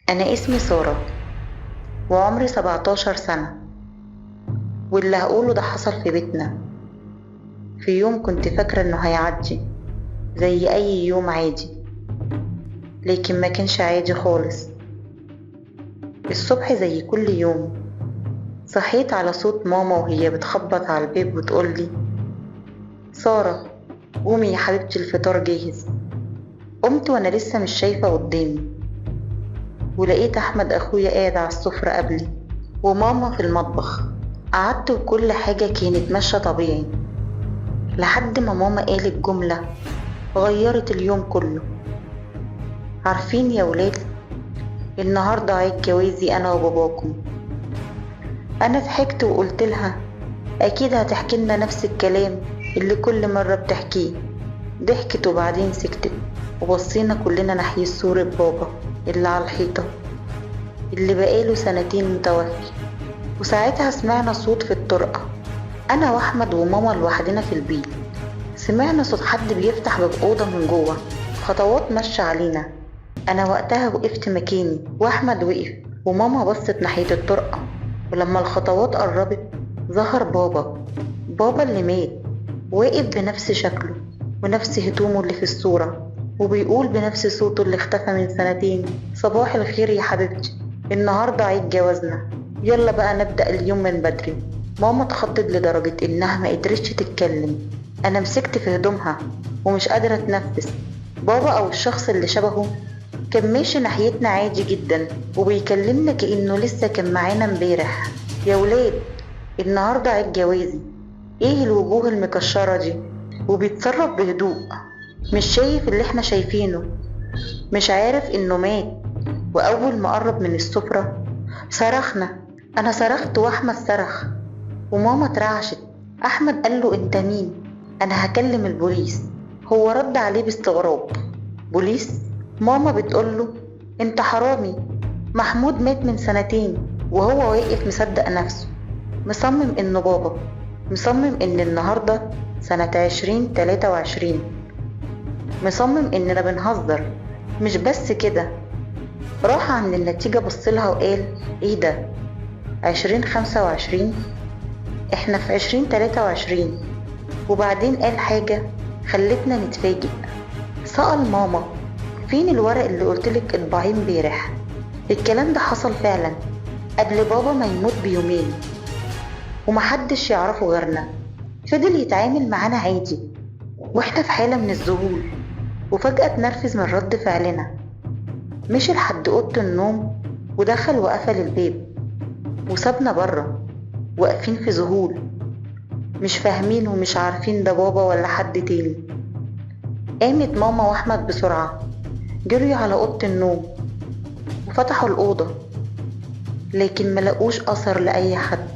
أنا اسمي سارة وعمري 17 سنة، واللي هقوله ده حصل في بيتنا في يوم كنت فاكرة إنه هيعدي زي أي يوم عادي، لكن ما كانش عادي خالص. الصبح زي كل يوم صحيت على صوت ماما وهي بتخبط على الباب وتقولي: سارة، قومي يا حبيبتي الفطار جاهز. قمت وأنا لسه مش شايفة قدامي، ولقيت أحمد أخويا قاعد على السفرة قبلي وماما في المطبخ. قعدت وكل حاجة كانت ماشية طبيعي لحد ما ماما قالت جملة غيرت اليوم كله: عارفين يا ولاد، النهاردة عيد جوازي أنا وباباكم. أنا ضحكت وقلت لها: أكيد هتحكي لنا نفس الكلام اللي كل مرة بتحكيه. ضحكت وبعدين سكتت، وبصينا كلنا ناحية صورة بابا اللي على الحيطة اللي بقاله 2 سنين متوفي. وساعتها سمعنا صوت في الطرقة، أنا وأحمد وماما لوحدنا في البيت. سمعنا صوت حد بيفتح باب أوضة من جوه، خطوات ماشية علينا. أنا وقتها وقفت مكاني وأحمد وقف، وماما بصت ناحية الطرقة. ولما الخطوات قربت ظهر بابا اللي مات، واقف بنفس شكله ونفس هدومه اللي في الصورة، وبيقول بنفس صوته اللي اختفى من 2 سنين: صباح الخير يا حبيبتي، النهاردة عيد جوازنا، يلا بقى نبدأ اليوم من بدري. ماما اتخضت لدرجة إنها ما قدرتش تتكلم. أنا مسكت في هدومها ومش قادرة أتنفس. بابا أو الشخص اللي شبهه كان ماشي ناحيتنا عادي جدا وبيكلمنا كأنه لسه كان معانا امبارح: يا ولاد، النهاردة عيد جوازي. ايه الوجوه المكشرة دي؟ وبيتصرف بهدوء، مش شايف اللي احنا شايفينه، مش عارف انه مات. واول ما قرب من السفرة صرخنا. انا صرخت واحمد صرخ وماما اترعشت. احمد قال له: انت مين؟ انا هكلم البوليس. هو رد عليه باستغراب: بوليس؟ ماما بتقول له: انت حرامي، محمود مات من 2 سنين. وهو واقف مصدق نفسه، مصمم انه بابا، مصمم ان النهاردة سنة 2023، مصمم اننا بنهزر. مش بس كده، راح عند النتيجة بصلها وقال: ايه ده، 2025؟ احنا في 2023. وبعدين قال حاجة خلتنا نتفاجئ. سأل ماما: فين الورق اللي قلتلك اطبعيه امبارح؟ الكلام ده حصل فعلا قبل بابا ما يموت بيومين، ومحدش يعرفه غيرنا. فضل يتعامل معانا عادي واحنا في حالة من الذهول، وفجأة اتنرفز من رد فعلنا. مشي لحد أوضة النوم ودخل وقفل الباب وسابنا برا واقفين في ذهول، مش فاهمين ومش عارفين ده بابا ولا حد تاني. قامت ماما واحمد بسرعة جريوا على أوضة النوم وفتحوا الأوضة، لكن ملقوش أثر لأي حد.